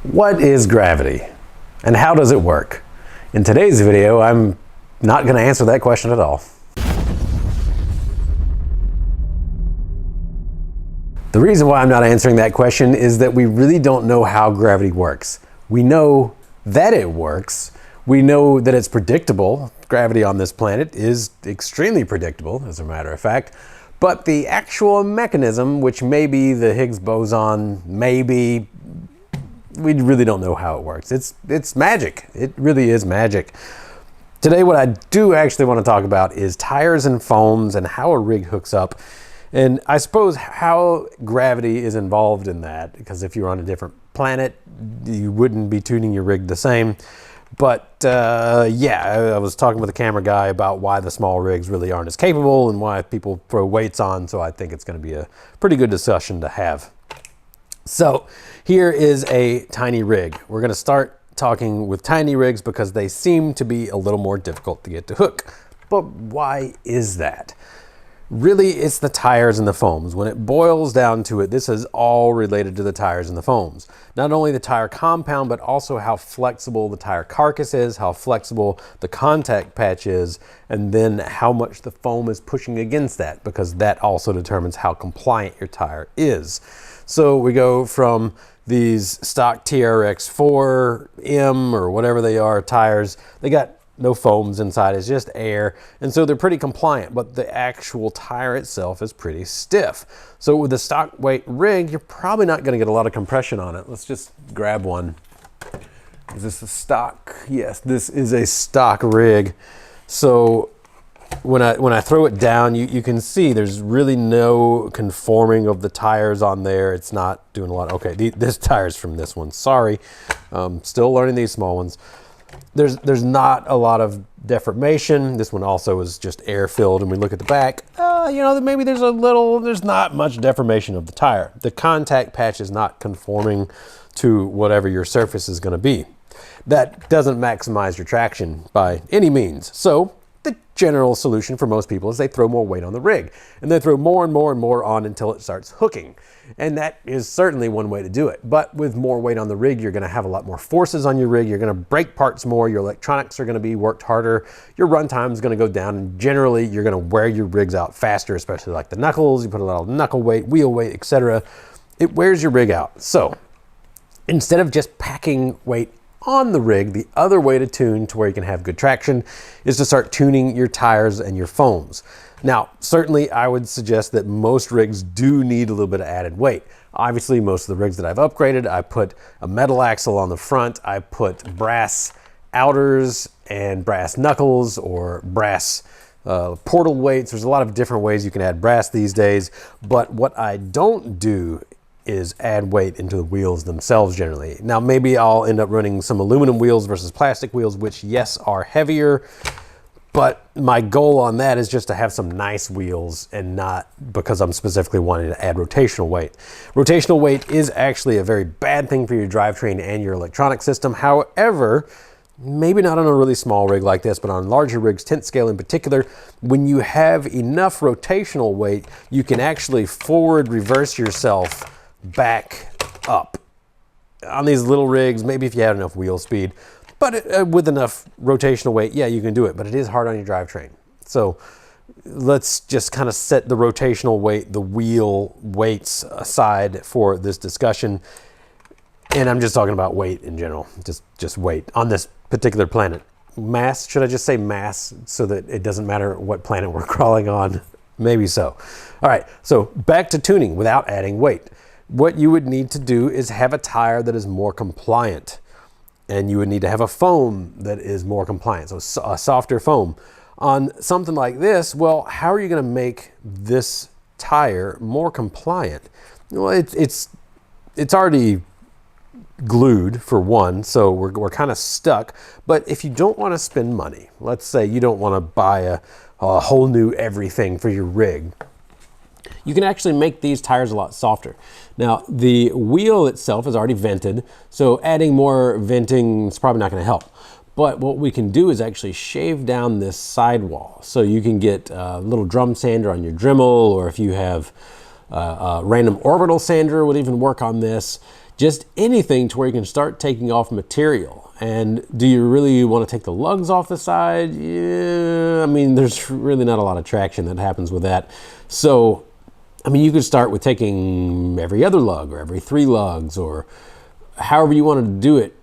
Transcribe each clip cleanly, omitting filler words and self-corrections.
What is gravity and how does it work? In today's video, I'm not going to answer that question at all. The reason why I'm not answering that question is that we really don't know how gravity works. We know that it works. We know that it's predictable. Gravity on this planet is extremely predictable, as a matter of fact. But the actual mechanism, which may be the Higgs boson, maybe, we really don't know how it works. It's magic. It really is magic. Today, what I do actually want to talk about is tires and foams and how a rig hooks up. And I suppose how gravity is involved in that, because if you're on a different planet, you wouldn't be tuning your rig the same. But yeah, I was talking with a camera guy about why the small rigs really aren't as capable and why people throw weights on. So I think it's going to be a pretty good discussion to have. So here is a tiny rig. We're going to start talking with tiny rigs because they seem to be a little more difficult to get to hook. But why is that? Really, it's the tires and the foams. When it boils down to it, this is all related to the tires and the foams. Not only the tire compound, but also how flexible the tire carcass is, how flexible the contact patch is, and then how much the foam is pushing against that, because that also determines how compliant your tire is. So we go from these stock TRX4M or whatever they are tires. They got no foams inside, it's just air. And so they're pretty compliant, but the actual tire itself is pretty stiff. So with a stock weight rig, you're probably not gonna get a lot of compression on it. Let's just grab one. Is this a stock? Yes, this is a stock rig. So when I throw it down, you can see there's really no conforming of the tires on there. It's not doing a lot. Okay, this tire's from this one. Sorry, still learning these small ones. There's not a lot of deformation. This one also is just air filled. And we look at the back, you know, maybe there's not much deformation of the tire. The contact patch is not conforming to whatever your surface is going to be. That doesn't maximize your traction by any means. So the general solution for most people is they throw more weight on the rig, and they throw more and more and more on until it starts hooking. And that is certainly one way to do it. But with more weight on the rig, you're going to have a lot more forces on your rig. You're going to break parts more. Your electronics are going to be worked harder. Your runtime is going to go down. And generally, you're going to wear your rigs out faster, especially like the knuckles. You put a lot of knuckle weight, wheel weight, etc. It wears your rig out. So instead of just packing weight on the rig, the other way to tune to where you can have good traction is to start tuning your tires and your foams. Now, certainly I would suggest that most rigs do need a little bit of added weight. Obviously, most of the rigs that I've upgraded, I put a metal axle on the front, I put brass outers and brass knuckles or brass portal weights. There's a lot of different ways you can add brass these days, but what I don't do is add weight into the wheels themselves generally. Now, maybe I'll end up running some aluminum wheels versus plastic wheels, which yes, are heavier, but my goal on that is just to have some nice wheels and not because I'm specifically wanting to add rotational weight. Rotational weight is actually a very bad thing for your drivetrain and your electronic system. However, maybe not on a really small rig like this, but on larger rigs, tent scale in particular, when you have enough rotational weight, you can actually forward reverse yourself back up. On these little rigs, maybe if you had enough wheel speed, but with enough rotational weight, yeah, you can do it, but it is hard on your drivetrain. So let's just kind of set the rotational weight, the wheel weights aside for this discussion. And I'm just talking about weight in general, just weight on this particular planet. Mass, should I just say mass so that it doesn't matter what planet we're crawling on? Maybe so. All right, so back to tuning without adding weight. What you would need to do is have a tire that is more compliant. And you would need to have a foam that is more compliant, so a softer foam. On something like this, well, how are you going to make this tire more compliant? Well, it's already glued for one, so we're kind of stuck. But if you don't want to spend money, let's say you don't want to buy a whole new everything for your rig, you can actually make these tires a lot softer. Now, the wheel itself is already vented, so adding more venting is probably not going to help. But what we can do is actually shave down this sidewall. So you can get a little drum sander on your Dremel, or if you have a random orbital sander would even work on this. just anything to where you can start taking off material. And do you really want to take the lugs off the side? Yeah, I mean, there's really not a lot of traction that happens with that. So, I mean, you could start with taking every other lug or every 3 lugs or however you wanted to do it,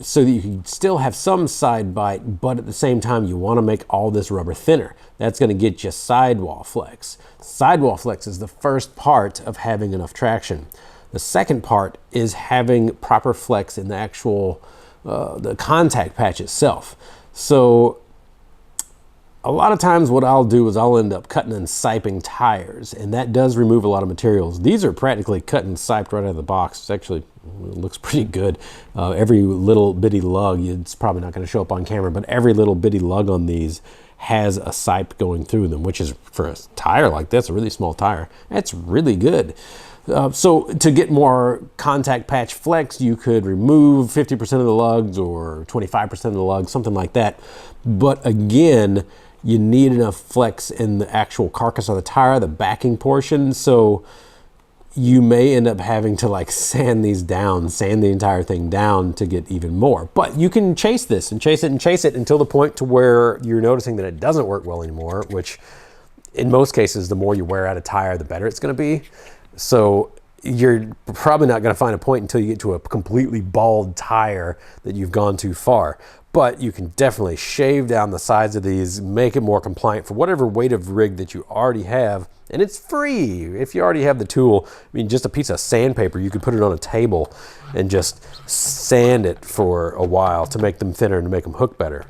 so that you can still have some side bite, but at the same time, you want to make all this rubber thinner. That's going to get you sidewall flex. Sidewall flex is the first part of having enough traction. The second part is having proper flex in the actual the contact patch itself. So a lot of times what I'll do is I'll end up cutting and siping tires, and that does remove a lot of materials. These are practically cut and siped right out of the box. It's actually, it looks pretty good. Every little bitty lug, it's probably not going to show up on camera, but every little bitty lug on these has a sipe going through them, which is, for a tire like this, a really small tire, that's really good. So to get more contact patch flex, you could remove 50% of the lugs or 25% of the lugs, something like that. But again, you need enough flex in the actual carcass of the tire, the backing portion. So you may end up having to like sand these down, sand the entire thing down to get even more. But you can chase this and chase it and chase it until the point to where you're noticing that it doesn't work well anymore, which in most cases, the more you wear out a tire, the better it's going to be. So you're probably not going to find a point until you get to a completely bald tire that you've gone too far. But you can definitely shave down the sides of these, make it more compliant for whatever weight of rig that you already have. And it's free if you already have the tool. I mean, just a piece of sandpaper, you could put it on a table and just sand it for a while to make them thinner and to make them hook better.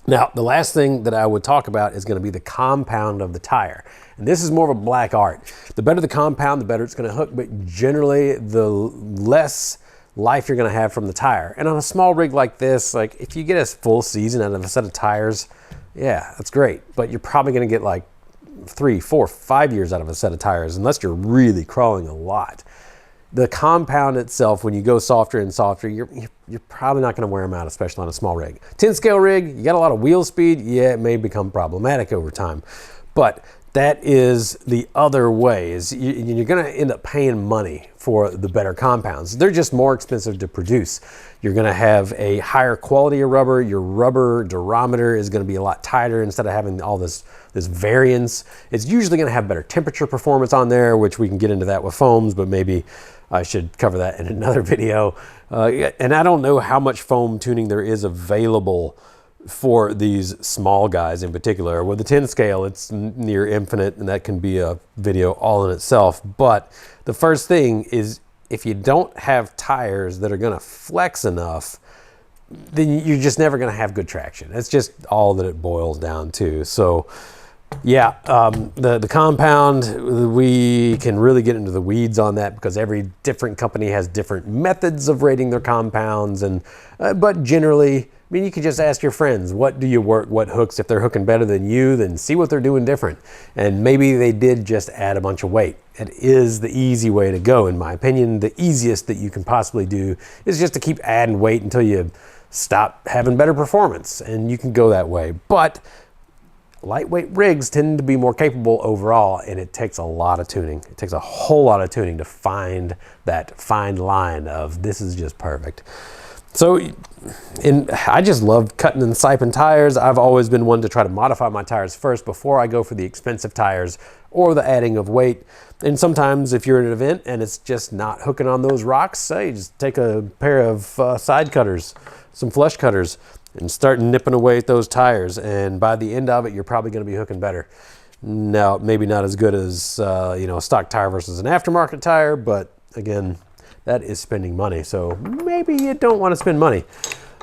Now, the last thing that I would talk about is going to be the compound of the tire. And this is more of a black art. The better the compound, the better it's going to hook, but generally the less life you're going to have from the tire. And on a small rig like this, like if you get a full season out of a set of tires, yeah, that's great. But you're probably going to get like 3, 4, 5 years out of a set of tires, unless you're really crawling a lot. The compound itself, when you go softer and softer, you're probably not going to wear them out, especially on a small rig. 10 scale rig, you got a lot of wheel speed, yeah, it may become problematic over time. But that is the other way, is you're going to end up paying money for the better compounds. They're just more expensive to produce. You're going to have a higher quality of rubber. Your rubber durometer is going to be a lot tighter instead of having all this variance. It's usually going to have better temperature performance on there, which we can get into that with foams, but maybe I should cover that in another video. And I don't know how much foam tuning there is available for these small guys in particular. With the 10 scale, it's near infinite, and that can be a video all in itself. But the first thing is, if you don't have tires that are going to flex enough, then you're just never going to have good traction. That's just all that it boils down to. So yeah, the compound, we can really get into the weeds on that because every different company has different methods of rating their compounds. And but generally, I mean, you could just ask your friends, what do you work, what hooks? If they're hooking better than you, then see what they're doing different. And maybe they did just add a bunch of weight. It is the easy way to go, in my opinion. The easiest that you can possibly do is just to keep adding weight until you stop having better performance, and you can go that way. But lightweight rigs tend to be more capable overall, and it takes a lot of tuning. It takes a whole lot of tuning to find that fine line of this is just perfect. So, I just love cutting and siping tires. I've always been one to try to modify my tires first before I go for the expensive tires or the adding of weight. And sometimes if you're at an event and it's just not hooking on those rocks, say, just take a pair of side cutters, some flush cutters, and start nipping away at those tires. And by the end of it, you're probably going to be hooking better. Now, maybe not as good as a stock tire versus an aftermarket tire, but again, that is spending money. So maybe you don't want to spend money.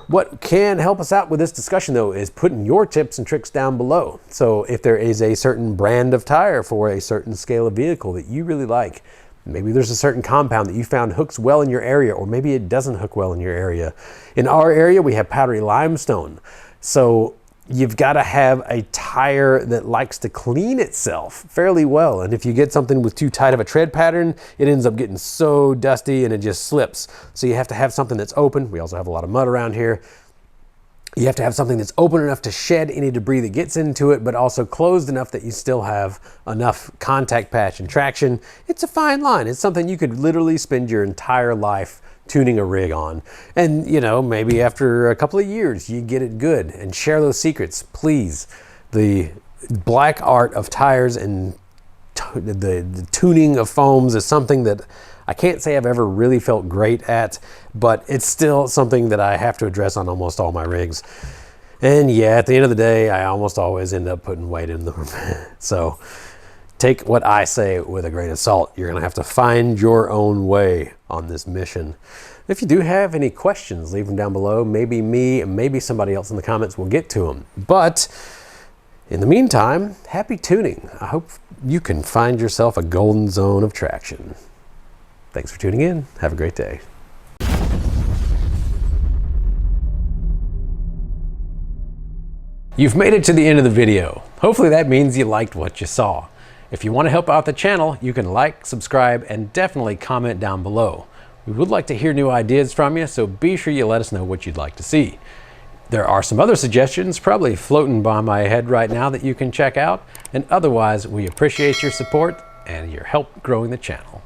What can help us out with this discussion, though, is putting your tips and tricks down below. So if there is a certain brand of tire for a certain scale of vehicle that you really like, maybe there's a certain compound that you found hooks well in your area, or maybe it doesn't hook well in your area. In our area, we have powdery limestone. So you've got to have a tire that likes to clean itself fairly well. And if you get something with too tight of a tread pattern, it ends up getting so dusty and it just slips. So you have to have something that's open. We also have a lot of mud around here. You have to have something that's open enough to shed any debris that gets into it, but also closed enough that you still have enough contact patch and traction. It's a fine line. It's something you could literally spend your entire life tuning a rig on. And you know, maybe after a couple of years, you get it good and share those secrets, please. The black art of tires and the tuning of foams is something that I can't say I've ever really felt great at, but it's still something that I have to address on almost all my rigs. And yeah, at the end of the day, I almost always end up putting weight in them. So take what I say with a grain of salt. You're gonna have to find your own way on this mission. If you do have any questions, leave them down below. Maybe me, maybe somebody else in the comments will get to them. But in the meantime, happy tuning. I hope you can find yourself a golden zone of traction. Thanks for tuning in. Have a great day. You've made it to the end of the video. Hopefully that means you liked what you saw. If you want to help out the channel, you can like, subscribe, and definitely comment down below. We would like to hear new ideas from you, so be sure you let us know what you'd like to see. There are some other suggestions probably floating by my head right now that you can check out, and otherwise we appreciate your support and your help growing the channel.